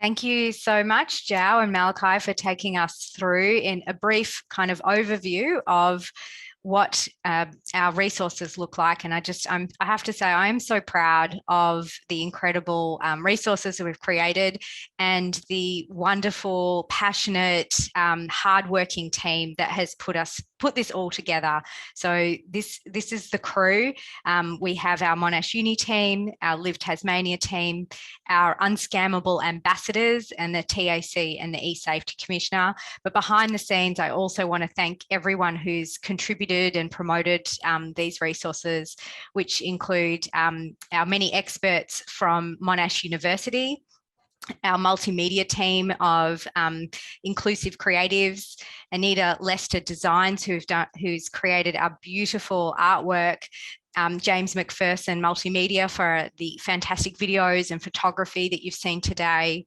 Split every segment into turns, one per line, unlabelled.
Thank you so much, Joao and Malachi, for taking us through in a brief kind of overview of what our resources look like. And I have to say, I am so proud of the incredible resources that we've created and the wonderful, passionate, hardworking team that has put this all together. So this is the crew. We have our Monash Uni team, our Live Tasmania team, our Unscammable ambassadors, and the TAC and the eSafety Commissioner. But behind the scenes, I also want to thank everyone who's contributed and promoted these resources, which include our many experts from Monash University, our multimedia team of inclusive creatives, Anita Lester Designs, who's created our beautiful artwork, James McPherson Multimedia for the fantastic videos and photography that you've seen today,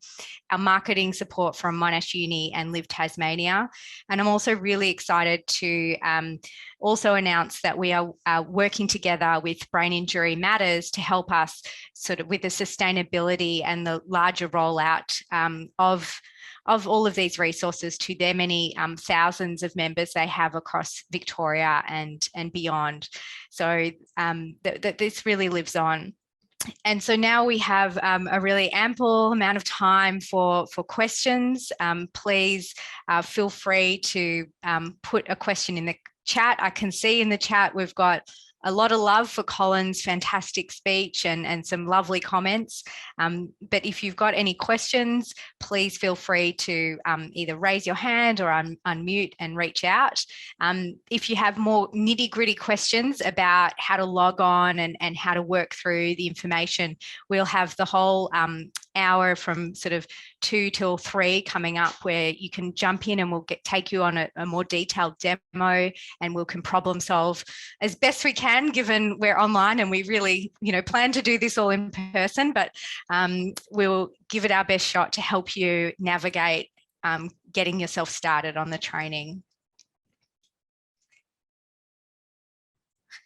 our marketing support from Monash Uni and Live Tasmania. And I'm also really excited to also announce that we are working together with Brain Injury Matters to help us sort of with the sustainability and the larger rollout of all of these resources to their many thousands of members they have across Victoria and beyond. So this really lives on. And so now we have a really ample amount of time for questions. Please feel free to put a question in the chat. I can see in the chat we've got a lot of love for Colin's fantastic speech and some lovely comments. But if you've got any questions, please feel free to either raise your hand or unmute and reach out. If you have more nitty-gritty questions about how to log on and how to work through the information, we'll have the whole hour from sort of 2 till 3 coming up where you can jump in and we'll take you on a more detailed demo and we can problem solve as best we can, given we're online and we really, plan to do this all in person, but we'll give it our best shot to help you navigate getting yourself started on the training.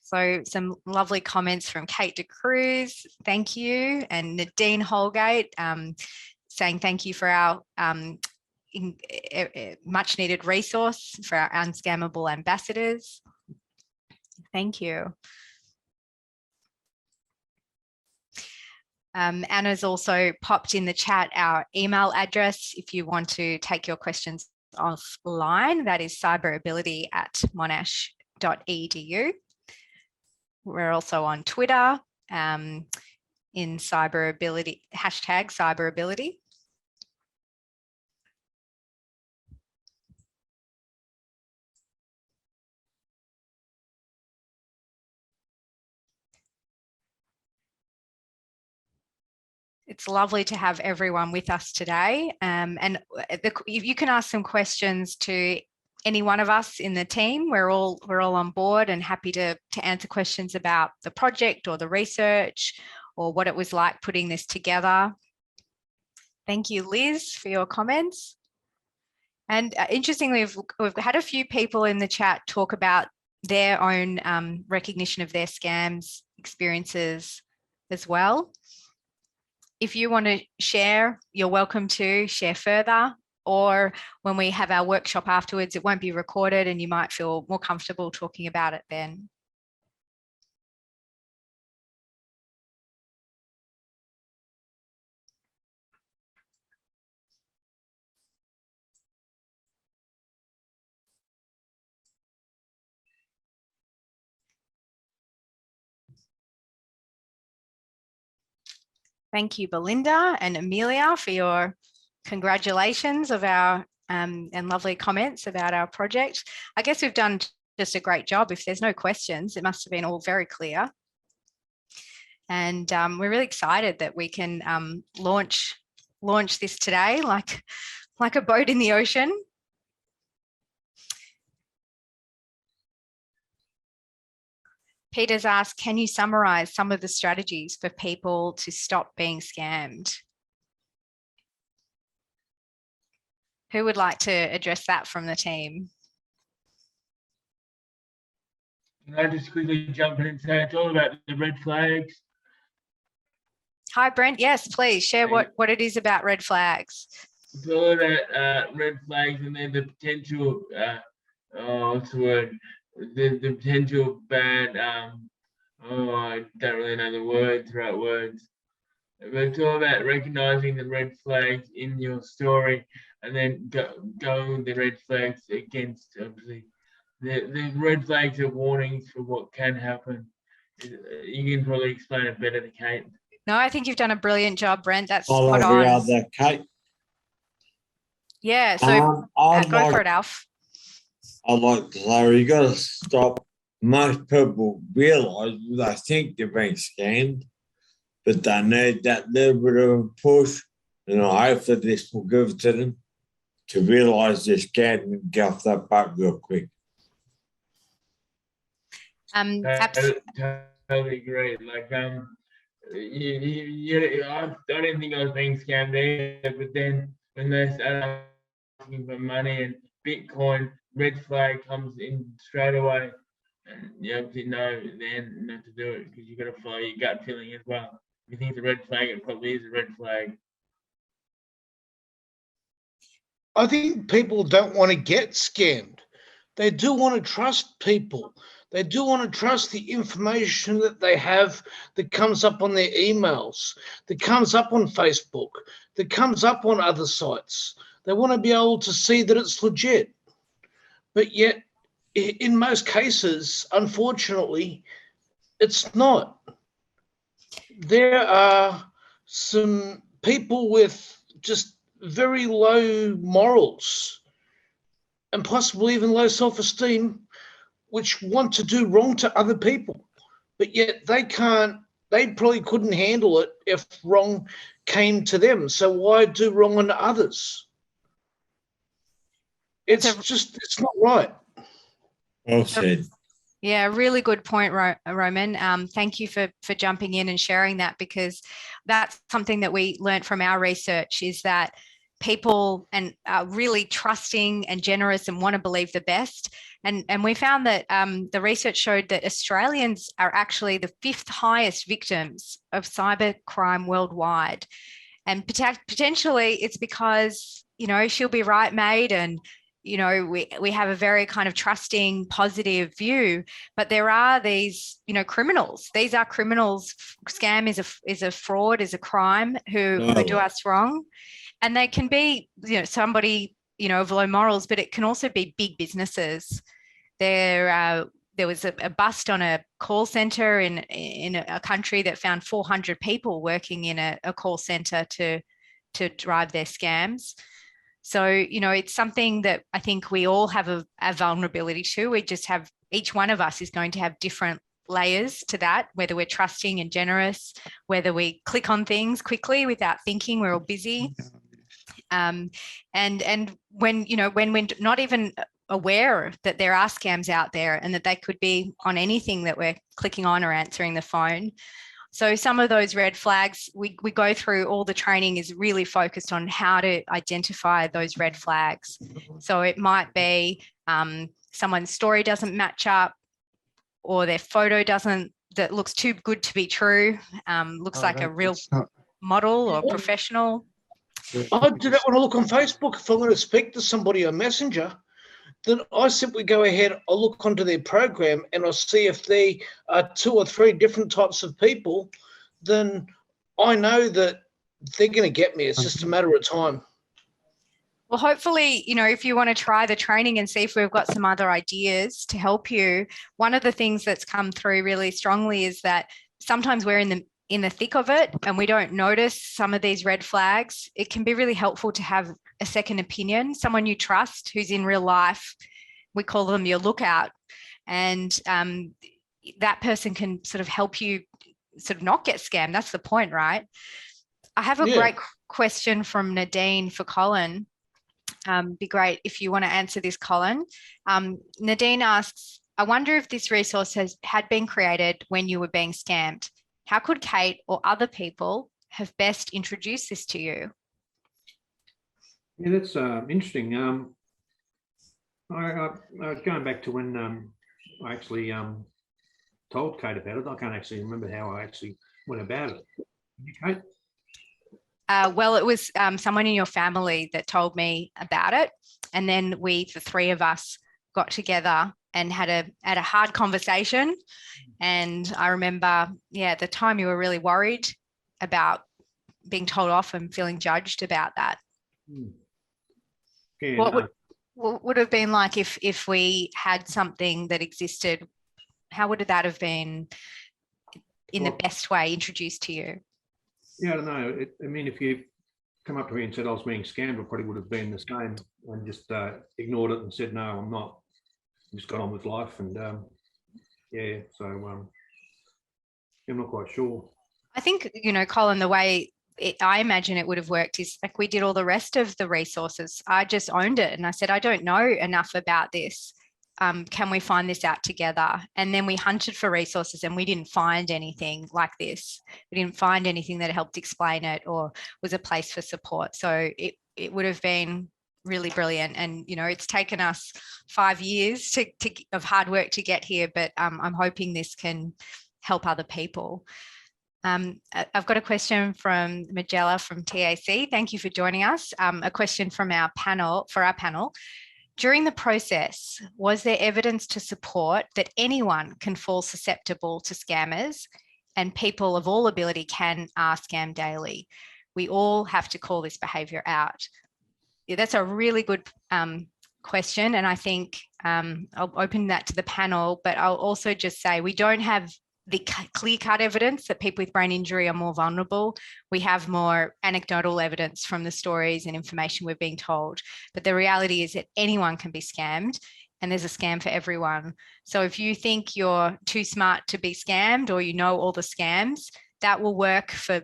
So some lovely comments from Kate De Cruz, thank you, and Nadine Holgate saying thank you for our much needed resource for our Unscammable ambassadors. Thank you. Anna's also popped in the chat our email address if you want to take your questions offline. That is cyberability@monash.edu. We're also on Twitter in cyberability, #cyberability. It's lovely to have everyone with us today. And you can ask some questions to any one of us in the team. We're all on board and happy to answer questions about the project or the research or what it was like putting this together. Thank you, Liz, for your comments. And interestingly, we've had a few people in the chat talk about their own recognition of their scams experiences as well. If you want to share, you're welcome to share further, or when we have our workshop afterwards, it won't be recorded and you might feel more comfortable talking about it then. Thank you, Belinda and Amelia, for your congratulations of our and lovely comments about our project. I guess we've done just a great job. If there's no questions, it must have been all very clear. And we're really excited that we can launch this today like a boat in the ocean. Peter's asked, can you summarize some of the strategies for people to stop being scammed? Who would like to address that from the team?
Can I just quickly jump in and say it's all about the red flags?
Hi, Brent. Yes, please share what it is about red flags.
It's all about red flags, and then the potential, what's the word? The potential bad, I don't really know the right words. But it's all about recognizing the red flags in your story and then going with the red flags against, obviously. The red flags are warnings for what can happen. You can probably explain it better to Kate.
No, I think you've done a brilliant job, Brent. That's
All
spot
over
on.
that, Kate.
Yeah, so go for it, Alf.
I'd like to say you got to stop. Most people realise they think they're being scammed, but they need that little bit of a push, and I hope that this will give it to them to realise they're scammed and get off that boat real quick.
Totally agree. Like, I didn't think I was being scammed either, but then when they start asking for money and Bitcoin, red flag comes in straight away, and you obviously know then not to do it because you got to follow your gut feeling as well. If you think it's a red flag, it probably is a red flag.
I think people don't want to get scammed. They do want to trust people. They do want to trust the information that they have that comes up on their emails, that comes up on Facebook, that comes up on other sites. They want to be able to see that it's legit. But yet, in most cases, unfortunately, it's not. There are some people with just very low morals and possibly even low self-esteem, which want to do wrong to other people, but yet they probably couldn't handle it if wrong came to them. So why do wrong on others? It's not right.
Well said.
Yeah, really good point, Roman. Thank you for jumping in and sharing that, because that's something that we learned from our research, is that people are really trusting and generous and want to believe the best. And we found that the research showed that Australians are actually the 5th highest victims of cybercrime worldwide. And potentially it's because, she'll be right, mate, and we have a very kind of trusting, positive view, but there are these, criminals. These are criminals. Scam is a fraud, is a crime, who do us wrong, and they can be, somebody, of low morals, but it can also be big businesses. There was a bust on a call center in a country that found 400 people working in a call center to drive their scams. So, it's something that I think we all have a vulnerability to. We just have, each one of us is going to have different layers to that, whether we're trusting and generous, whether we click on things quickly without thinking, we're all busy. And when we're not even aware that there are scams out there and that they could be on anything that we're clicking on or answering the phone. So some of those red flags, we go through, all the training is really focused on how to identify those red flags. So it might be someone's story doesn't match up, or their photo that looks too good to be true, looks like a real model or professional.
I do that when I look on Facebook. If I'm going to speak to somebody on Messenger, then I simply go ahead, I look onto their program and I see if they are 2 or 3 different types of people, then I know that they're going to get me. It's just a matter of time.
Well, hopefully, if you want to try the training and see if we've got some other ideas to help you, one of the things that's come through really strongly is that sometimes we're in the thick of it and we don't notice some of these red flags. It can be really helpful to have a second opinion, someone you trust who's in real life. We call them your lookout, and that person can sort of help you sort of not get scammed. That's the point, right? I have a great question from Nadine for Colin. Be great if you want to answer this, Colin. Nadine asks, I wonder if this resource had been created when you were being scammed. How could Kate or other people have best introduced this to you?
Yeah, that's interesting. Going back to when I actually told Kate about it, I can't actually remember how I actually went about it. Kate?
Well, it was someone in your family that told me about it. And then the three of us got together and had a hard conversation. And I remember, at the time you were really worried about being told off and feeling judged about that.
Yeah,
What would have been like if we had something that existed? How would that have been in the best way introduced to you?
Yeah, I don't know. I mean, if you come up to me and said I was being scammed, I probably would have been the same and just ignored it and said, no, I'm not. Just got on with life. And so I'm not quite sure.
I think, Colin, the way I imagine it would have worked is like we did all the rest of the resources. I just owned it and I said, I don't know enough about this. Can we find this out together? And then we hunted for resources and we didn't find anything like this. We didn't find anything that helped explain it or was a place for support. So it would have been really brilliant. And, it's taken us 5 years of hard work to get here, but I'm hoping this can help other people. I've got a question from Magella from TAC. Thank you for joining us. A question from our panel. During the process, was there evidence to support that anyone can fall susceptible to scammers and people of all ability are scammed daily? We all have to call this behaviour out. Yeah, that's a really good question. And I think I'll open that to the panel, but I'll also just say we don't have the clear-cut evidence that people with brain injury are more vulnerable. We have more anecdotal evidence from the stories and information we're being told. But the reality is that anyone can be scammed and there's a scam for everyone. So if you think you're too smart to be scammed or all the scams, that will work for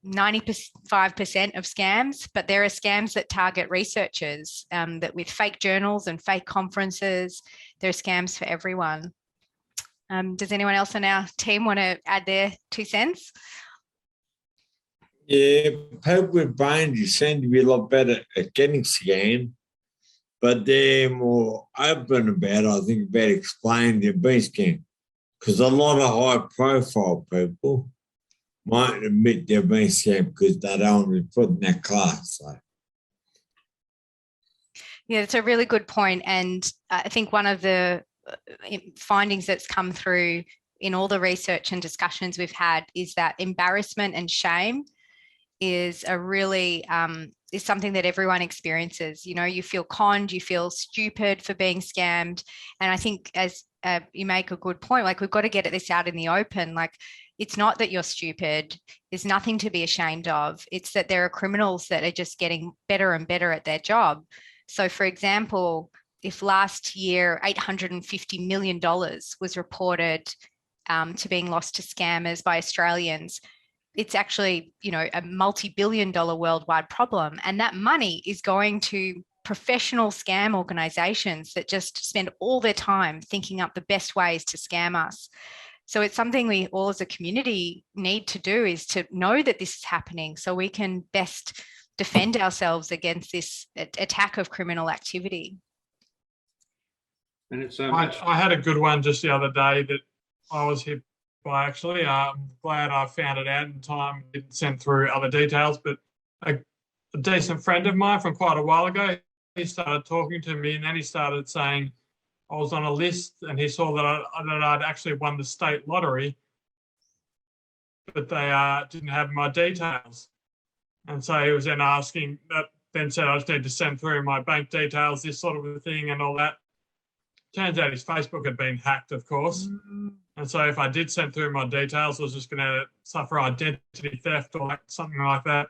95% of scams, but there are scams that target researchers, that with fake journals and fake conferences, there are scams for everyone. Does anyone else on our team want to add their 2 cents?
Yeah, people with brains seem to be a lot better at getting scammed, but they're more open about it, I think, about explaining they're being scammed. Because a lot of high-profile people might admit they're being scammed because they don't want to be put in that class. So.
Yeah, it's a really good point. And I think one of the findings that's come through in all the research and discussions we've had is that embarrassment and shame is is something that everyone experiences. You feel conned, you feel stupid for being scammed. And I think as you make a good point, like we've got to get this out in the open. Like it's not that you're stupid. There's nothing to be ashamed of. It's that there are criminals that are just getting better and better at their job. So for example, if last year $850 million was reported to being lost to scammers by Australians, it's actually, a multi-billion-dollar worldwide problem. And that money is going to professional scam organizations that just spend all their time thinking up the best ways to scam us. So it's something we all as a community need to do, is to know that this is happening so we can best defend ourselves against this attack of criminal activity.
And it's
I had a good one just the other day that I was hit by, actually. I'm glad I found it out in time, didn't send through other details, but a decent friend of mine from quite a while ago, he started talking to me and then he started saying I was on a list and he saw that I'd actually won the state lottery, but they didn't have my details. And so he was then asking, that then said I just need to send through my bank details, this sort of a thing and all that. Turns out his Facebook had been hacked, of course. And so if I did send through my details, I was just going to suffer identity theft or something like that.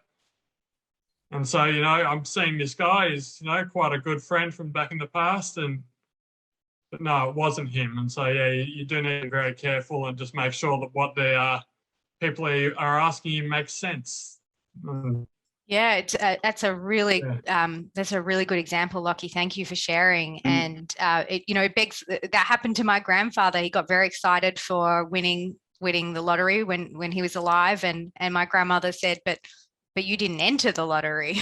And so, I'm seeing this guy is, quite a good friend from back in the past. But no, it wasn't him. And so, yeah, you do need to be very careful and just make sure that what people are asking you makes sense.
Yeah, that's a really good example, Lockie. Thank you for sharing. And it begs, that happened to my grandfather. He got very excited for winning the lottery when he was alive, and my grandmother said, "But you didn't enter the lottery.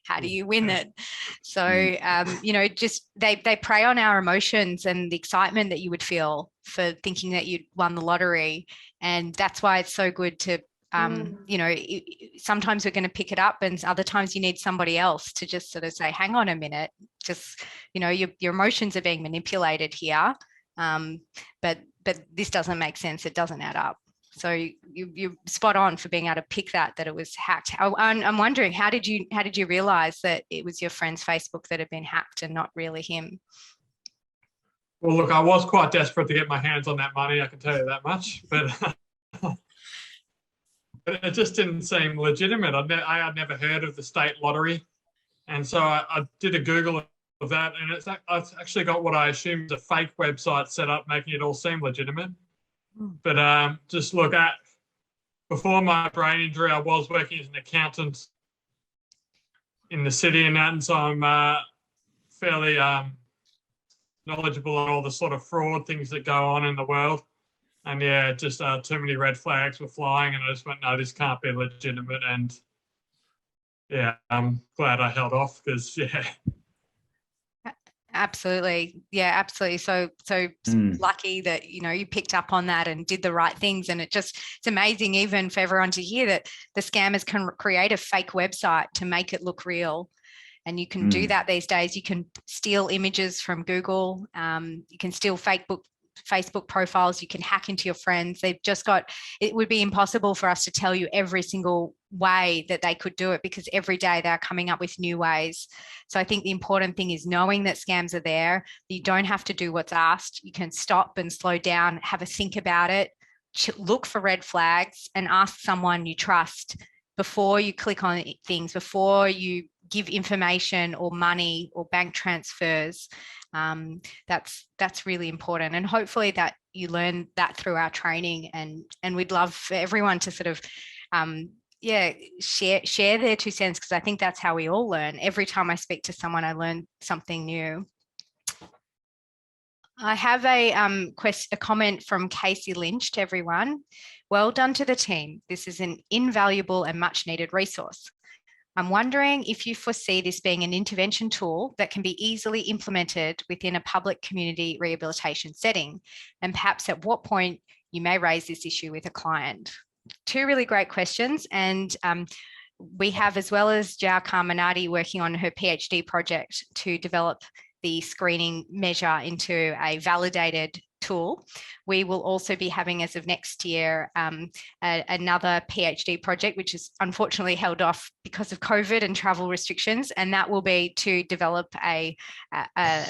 How do you win it?" So just they prey on our emotions and the excitement that you would feel for thinking that you'd won the lottery, and that's why it's so good to you know, sometimes we're going to pick it up, and other times you need somebody else to just sort of say, hang on a minute, just, you know, your emotions are being manipulated here. But this doesn't make sense. It doesn't add up. So you're spot on for being able to pick that it was hacked. I'm wondering, how did you realize that it was your friend's Facebook that had been hacked and not really him?
Well, look, I was quite desperate to get my hands on that money, I can tell you that much, but but it just didn't seem legitimate. I had never heard of the state lottery, and so I did a Google of that, and I've actually got what I assume is a fake website set up, making it all seem legitimate. But just look at, before my brain injury, I was working as an accountant in the city and that, and so I'm fairly knowledgeable on all the sort of fraud things that go on in the world. And yeah, just too many red flags were flying, and I just went, no, this can't be legitimate. And yeah, I'm glad I held off, because yeah.
Absolutely. Yeah, absolutely. So lucky that, you know, you picked up on that and did the right things. And it's amazing even for everyone to hear that the scammers can create a fake website to make it look real. And you can do that these days. You can steal images from Google. You can steal Facebook profiles. You can hack into your friends. They've just got, it would be impossible for us to tell you every single way that they could do it, because every day they're coming up with new ways. So I think the important thing is knowing that scams are there. You don't have to do what's asked. You can stop and slow down, have a think about it, look for red flags, and ask someone you trust before you click on things, before you give information or money or bank transfers. That's really important, and hopefully that you learn that through our training, and we'd love for everyone to sort of share their 2 cents, because I think that's how we all learn. Every time I speak to someone, I learn something new. I have a comment from Casey Lynch to everyone. Well done to the team. This is an invaluable and much needed resource. I'm wondering if you foresee this being an intervention tool that can be easily implemented within a public community rehabilitation setting, and perhaps at what point you may raise this issue with a client. 2 really great questions. And we have, as well as Jao Carminati working on her PhD project to develop the screening measure into a validated tool, we will also be having, as of next year, another PhD project, which is unfortunately held off because of COVID and travel restrictions, and that will be to develop a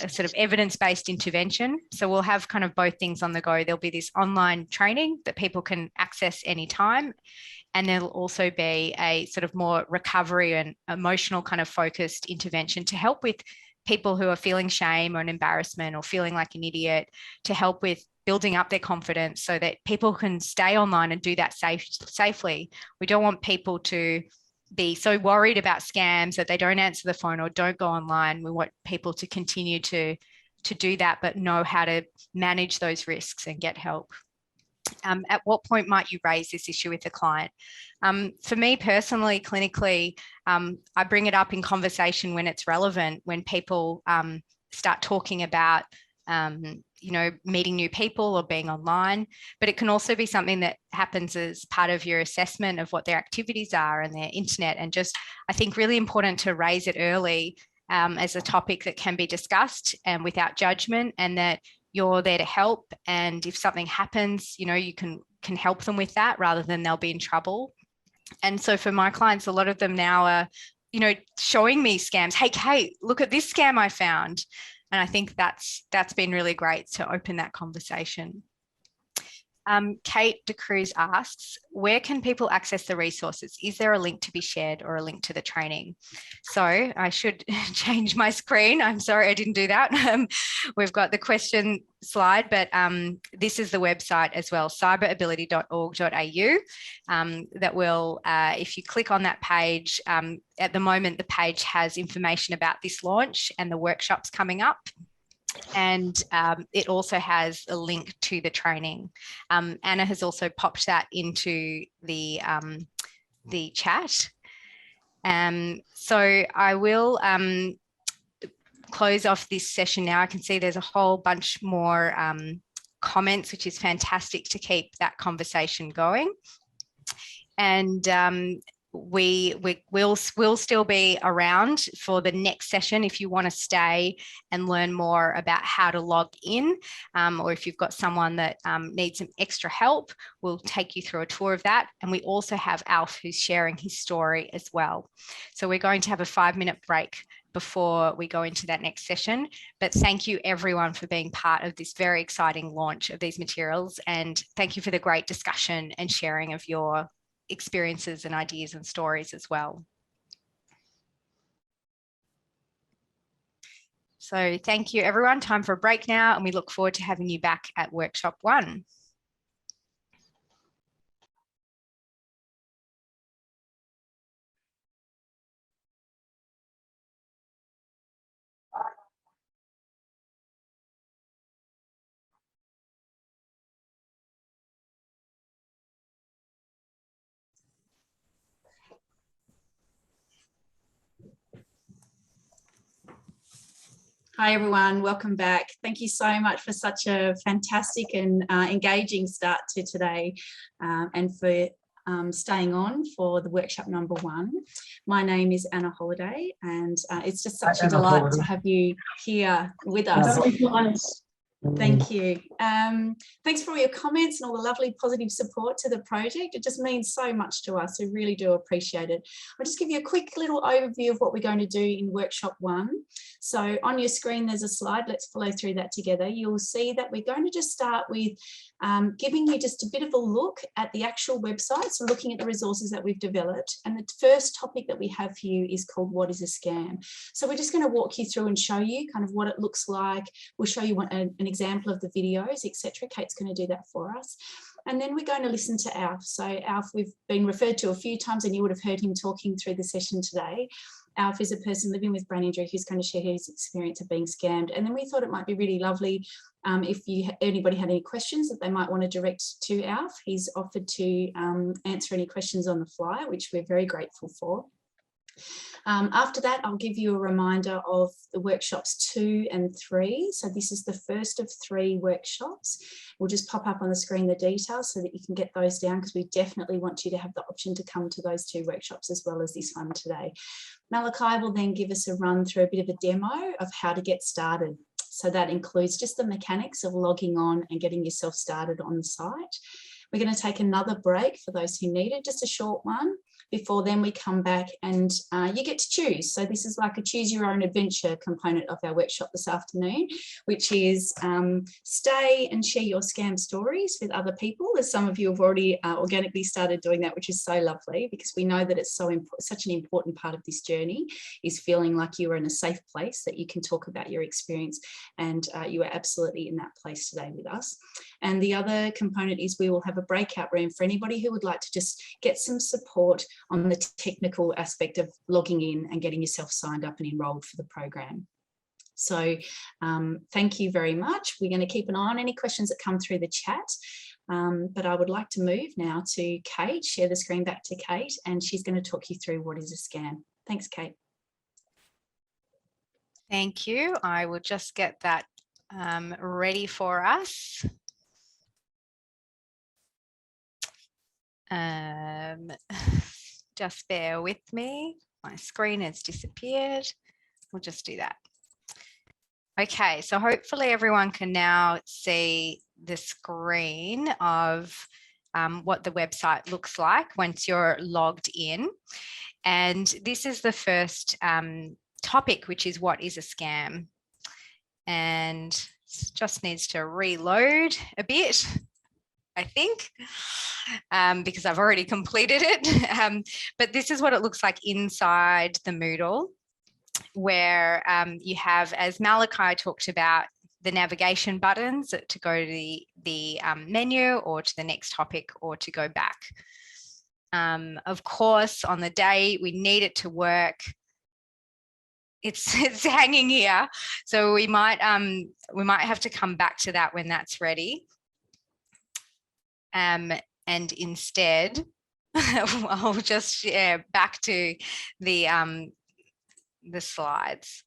sort of evidence-based intervention. So we'll have kind of both things on the go. There'll be this online training that people can access anytime, and there'll also be a sort of more recovery and emotional kind of focused intervention to help with people who are feeling shame or an embarrassment or feeling like an idiot, to help with building up their confidence so that people can stay online and do that safely. We don't want people to be so worried about scams that they don't answer the phone or don't go online. We want people to continue to do that, but know how to manage those risks and get help. At what point might you raise this issue with a client? For me personally, clinically, I bring it up in conversation when it's relevant, when people start talking about, you know, meeting new people or being online. But it can also be something that happens as part of your assessment of what their activities are and their internet. And just, I think, really important to raise it early as a topic that can be discussed and without judgment, and that you're there to help. And if something happens, you know, you can help them with that rather than they'll be in trouble. And so for my clients, a lot of them now are, you know, showing me scams. Hey, Kate, look at this scam I found. And I think that's been really great to open that conversation. Kate De Cruz asks, where can people access the resources? Is there a link to be shared or a link to the training? So I should change my screen. I'm sorry I didn't do that. We've got the question slide, but this is the website as well, cyberability.org.au. That will, if you click on that page, at the moment, the page has information about this launch and the workshops coming up. And it also has a link to the training. Anna has also popped that into the chat. So I will close off this session now. I can see there's a whole bunch more comments, which is fantastic to keep that conversation going. and we'll still be around for the next session if you want to stay and learn more about how to log in, or if you've got someone that needs some extra help, we'll take you through a tour of that. And we also have Alf, who's sharing his story as well. So we're going to have a 5-minute break before we go into that next session. But thank you everyone for being part of this very exciting launch of these materials. And thank you for the great discussion and sharing of your experiences and ideas and stories as well. So thank you everyone. Time for a break now, and we look forward to having you back at Workshop 1.
Hi everyone, welcome back. Thank you so much for such a fantastic and engaging start to today, and for staying on for the workshop number 1. My name is Anna Holiday, and it's just such a delight to have you here with us. Thank you. Thanks for all your comments and all the lovely positive support to the project. It just means so much to us. We really do appreciate it. I'll just give you a quick little overview of what we're going to do in workshop 1. So on your screen, there's a slide. Let's follow through that together. You'll see that we're going to just start with giving you just a bit of a look at the actual website. So looking at the resources that we've developed. And the first topic that we have for you is called What is a Scam? So we're just going to walk you through and show you kind of what it looks like. We'll show you an example of the videos, etc. Kate's going to do that for us. And then we're going to listen to Alf. So Alf, we've been referred to a few times and you would have heard him talking through the session today. Alf is a person living with brain injury who's going to share his experience of being scammed. And then we thought it might be really lovely if anybody had any questions that they might want to direct to Alf. He's offered to answer any questions on the fly, which we're very grateful for. After that, I'll give you a reminder of the workshops 2 and 3. So this is the first of 3 workshops. We'll just pop up on the screen the details so that you can get those down, because we definitely want you to have the option to come to those 2 workshops as well as this one today. Malachi will then give us a run through a bit of a demo of how to get started. So that includes just the mechanics of logging on and getting yourself started on the site. We're going to take another break for those who need it, just a short one. Before then we come back and you get to choose. So this is like a choose your own adventure component of our workshop this afternoon, which is stay and share your scam stories with other people, as some of you have already organically started doing that, which is so lovely, because we know that it's such an important part of this journey is feeling like you are in a safe place that you can talk about your experience, and you are absolutely in that place today with us. And the other component is we will have a breakout room for anybody who would like to just get some support on the technical aspect of logging in and getting yourself signed up and enrolled for the program. So thank you very much. We're going to keep an eye on any questions that come through the chat. But I would like to move now to Kate, share the screen back to Kate, and she's going to talk you through what is a scam. Thanks, Kate.
Thank you. I will just get that ready for us. Just bear with me. My screen has disappeared. We'll just do that. Okay, so hopefully everyone can now see the screen of what the website looks like once you're logged in. And this is the first topic, which is what is a scam? And it just needs to reload a bit, I think, because I've already completed it. But this is what it looks like inside the Moodle, where you have, as Malachi talked about, the navigation buttons to go to the menu or to the next topic or to go back. Of course, on the day we need it to work, it's hanging here. So we might have to come back to that when that's ready. And instead, I'll just share back to the slides.